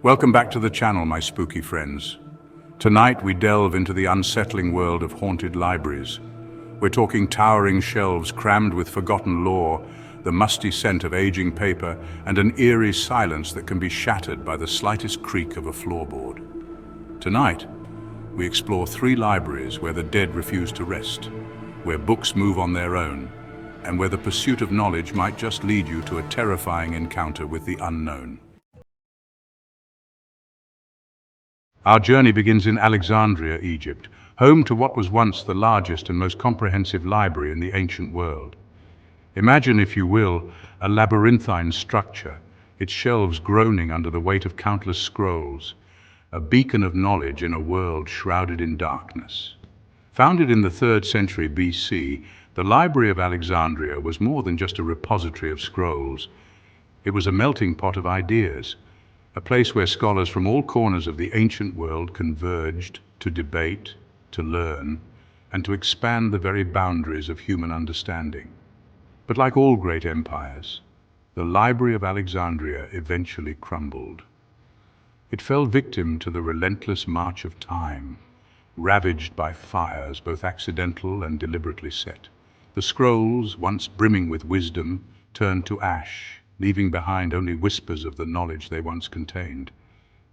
Welcome back to the channel, my spooky friends. Tonight we delve into the unsettling world of haunted libraries. We're talking towering shelves crammed with forgotten lore, the musty scent of aging paper, and an eerie silence that can be shattered by the slightest creak of a floorboard. Tonight, we explore 3 libraries where the dead refuse to rest, where books move on their own, and where the pursuit of knowledge might just lead you to a terrifying encounter with the unknown. Our journey begins in Alexandria, Egypt, home to what was once the largest and most comprehensive library in the ancient world. Imagine, if you will, a labyrinthine structure, its shelves groaning under the weight of countless scrolls, a beacon of knowledge in a world shrouded in darkness. Founded in the 3rd century BC, the Library of Alexandria was more than just a repository of scrolls. It was a melting pot of ideas, a place where scholars from all corners of the ancient world converged to debate, to learn, and to expand the very boundaries of human understanding. But like all great empires, the Library of Alexandria eventually crumbled. It fell victim to the relentless march of time, ravaged by fires both accidental and deliberately set. The scrolls, once brimming with wisdom, turned to ash, leaving behind only whispers of the knowledge they once contained.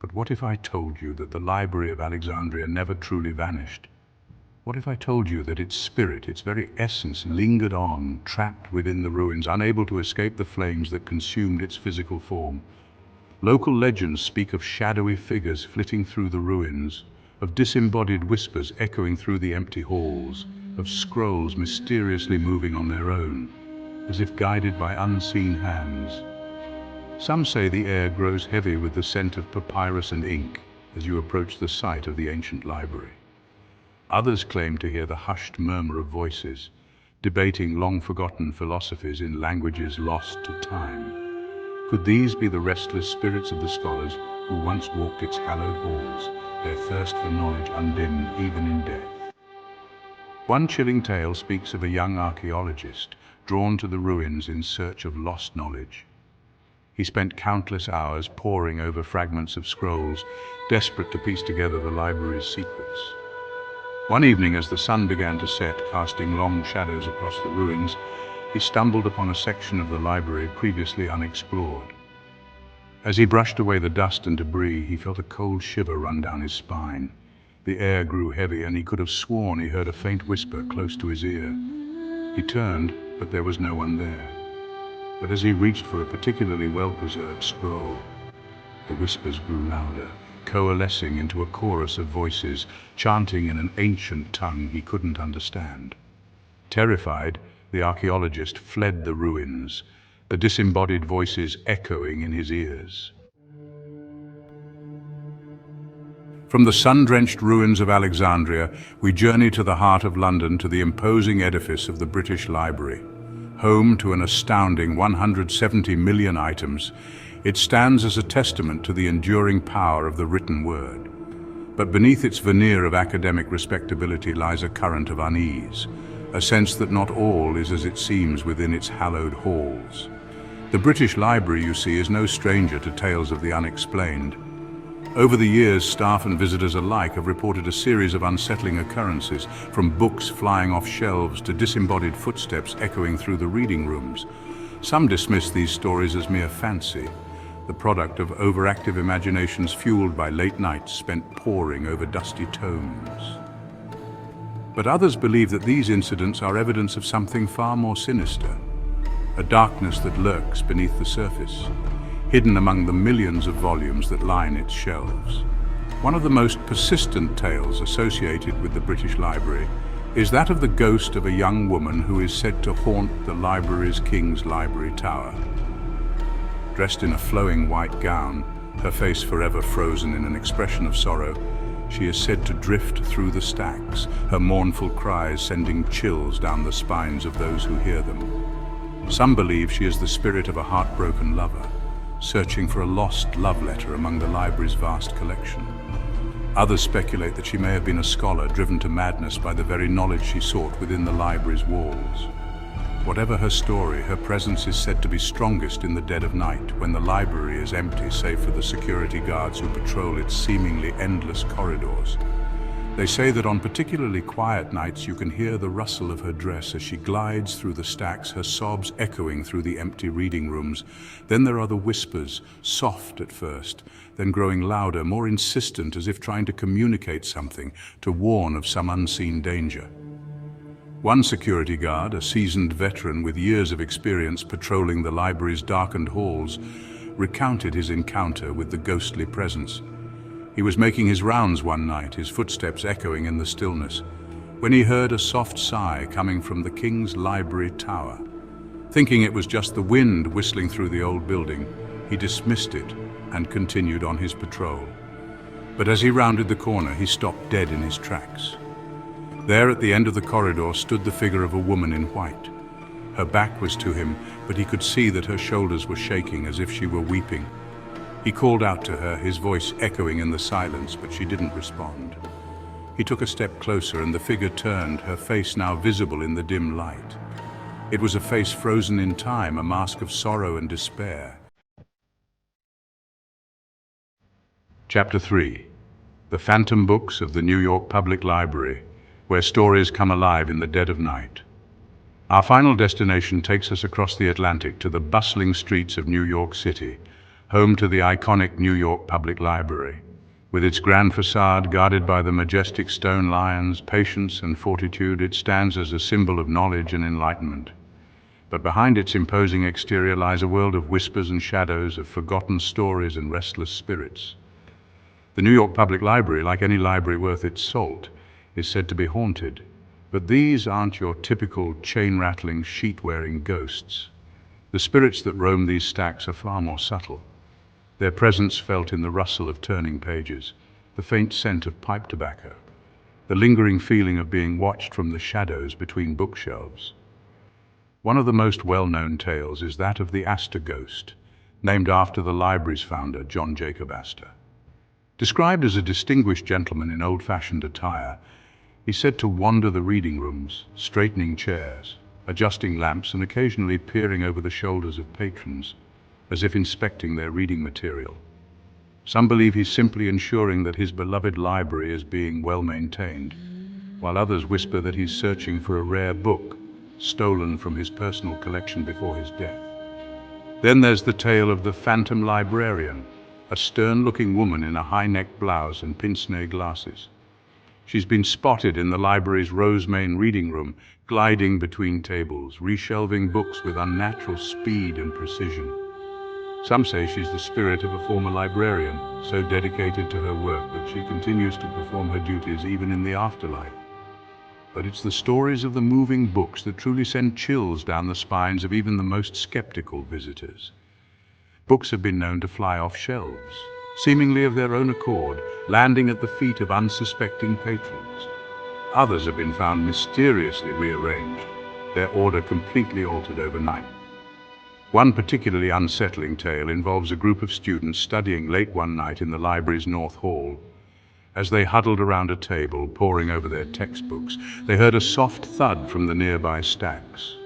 But what if I told you that the Library of Alexandria never truly vanished? What if I told you that its spirit, its very essence, lingered on, trapped within the ruins, unable to escape the flames that consumed its physical form? Local legends speak of shadowy figures flitting through the ruins, of disembodied whispers echoing through the empty halls, of scrolls mysteriously moving on their own, as if guided by unseen hands. Some say the air grows heavy with the scent of papyrus and ink as you approach the site of the ancient library. Others claim to hear the hushed murmur of voices, debating long-forgotten philosophies in languages lost to time. Could these be the restless spirits of the scholars who once walked its hallowed halls, their thirst for knowledge undimmed even in death? One chilling tale speaks of a young archaeologist drawn to the ruins in search of lost knowledge. He spent countless hours poring over fragments of scrolls, desperate to piece together the library's secrets. One evening, as the sun began to set, casting long shadows across the ruins, he stumbled upon a section of the library previously unexplored. As he brushed away the dust and debris, he felt a cold shiver run down his spine. The air grew heavy, and he could have sworn he heard a faint whisper close to his ear. He turned, but there was no one there. But as he reached for a particularly well-preserved scroll, the whispers grew louder, coalescing into a chorus of voices, chanting in an ancient tongue he couldn't understand. Terrified, the archaeologist fled the ruins, the disembodied voices echoing in his ears. From the sun-drenched ruins of Alexandria, we journey to the heart of London, to the imposing edifice of the British Library. Home to an astounding 170 million items, it stands as a testament to the enduring power of the written word. But beneath its veneer of academic respectability lies a current of unease, a sense that not all is as it seems within its hallowed halls. The British Library, you see, is no stranger to tales of the unexplained. Over the years, staff and visitors alike have reported a series of unsettling occurrences, from books flying off shelves to disembodied footsteps echoing through the reading rooms. Some dismiss these stories as mere fancy, the product of overactive imaginations fueled by late nights spent poring over dusty tomes. But others believe that these incidents are evidence of something far more sinister, a darkness that lurks beneath the surface, hidden among the millions of volumes that line its shelves. One of the most persistent tales associated with the British Library is that of the ghost of a young woman who is said to haunt the library's King's Library Tower. Dressed in a flowing white gown, her face forever frozen in an expression of sorrow, she is said to drift through the stacks, her mournful cries sending chills down the spines of those who hear them. Some believe she is the spirit of a heartbroken lover, searching for a lost love letter among the library's vast collection. Others speculate that she may have been a scholar driven to madness by the very knowledge she sought within the library's walls. Whatever her story, her presence is said to be strongest in the dead of night, when the library is empty save for the security guards who patrol its seemingly endless corridors. They say that on particularly quiet nights you can hear the rustle of her dress as she glides through the stacks, her sobs echoing through the empty reading rooms. Then there are the whispers, soft at first, then growing louder, more insistent, as if trying to communicate something, to warn of some unseen danger. One security guard, a seasoned veteran with years of experience patrolling the library's darkened halls, recounted his encounter with the ghostly presence. He was making his rounds one night, his footsteps echoing in the stillness, when he heard a soft sigh coming from the King's Library tower. Thinking it was just the wind whistling through the old building, he dismissed it and continued on his patrol. But as he rounded the corner, he stopped dead in his tracks. There at the end of the corridor stood the figure of a woman in white. Her back was to him, but he could see that her shoulders were shaking as if she were weeping. He called out to her, his voice echoing in the silence, but she didn't respond. He took a step closer and the figure turned, her face now visible in the dim light. It was a face frozen in time, a mask of sorrow and despair. Chapter 3. The Phantom Books of the New York Public Library, where stories come alive in the dead of night. Our final destination takes us across the Atlantic to the bustling streets of New York City, home to the iconic New York Public Library. With its grand facade guarded by the majestic stone lions, patience and fortitude, it stands as a symbol of knowledge and enlightenment. But behind its imposing exterior lies a world of whispers and shadows, of forgotten stories and restless spirits. The New York Public Library, like any library worth its salt, is said to be haunted. But these aren't your typical chain-rattling, sheet-wearing ghosts. The spirits that roam these stacks are far more subtle. Their presence felt in the rustle of turning pages, the faint scent of pipe tobacco, the lingering feeling of being watched from the shadows between bookshelves. One of the most well-known tales is that of the Astor Ghost, named after the library's founder, John Jacob Astor. Described as a distinguished gentleman in old-fashioned attire, he's said to wander the reading rooms, straightening chairs, adjusting lamps, and occasionally peering over the shoulders of patrons, as if inspecting their reading material. Some believe he's simply ensuring that his beloved library is being well maintained, while others whisper that he's searching for a rare book stolen from his personal collection before his death. Then there's the tale of the Phantom Librarian, a stern-looking woman in a high-necked blouse and pince-nez glasses. She's been spotted in the library's Rosemain reading room, gliding between tables, reshelving books with unnatural speed and precision. Some say she's the spirit of a former librarian, so dedicated to her work that she continues to perform her duties even in the afterlife. But it's the stories of the moving books that truly send chills down the spines of even the most skeptical visitors. Books have been known to fly off shelves, seemingly of their own accord, landing at the feet of unsuspecting patrons. Others have been found mysteriously rearranged, their order completely altered overnight. One particularly unsettling tale involves a group of students studying late one night in the library's North Hall. As they huddled around a table, poring over their textbooks, they heard a soft thud from the nearby stacks.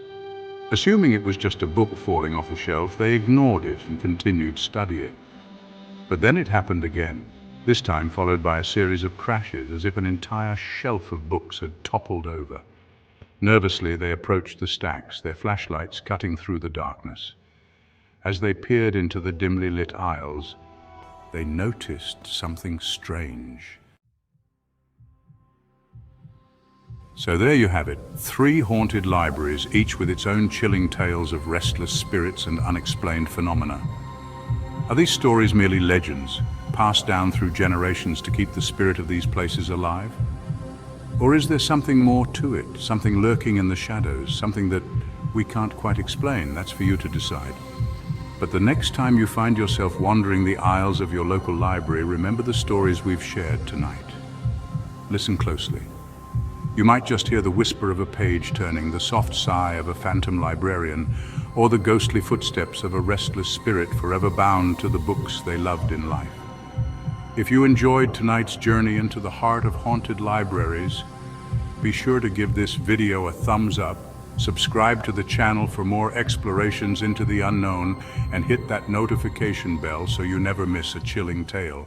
Assuming it was just a book falling off a shelf, they ignored it and continued studying. But then it happened again, this time followed by a series of crashes, as if an entire shelf of books had toppled over. Nervously, they approached the stacks, their flashlights cutting through the darkness. As they peered into the dimly lit aisles, they noticed something strange. So there you have it, 3 haunted libraries, each with its own chilling tales of restless spirits and unexplained phenomena. Are these stories merely legends, passed down through generations to keep the spirit of these places alive? Or is there something more to it, something lurking in the shadows, something that we can't quite explain? That's for you to decide. But the next time you find yourself wandering the aisles of your local library, remember the stories we've shared tonight. Listen closely. You might just hear the whisper of a page turning, the soft sigh of a phantom librarian, or the ghostly footsteps of a restless spirit forever bound to the books they loved in life. If you enjoyed tonight's journey into the heart of haunted libraries, be sure to give this video a thumbs up Subscribe to the channel for more explorations into the unknown and hit that notification bell so you never miss a chilling tale.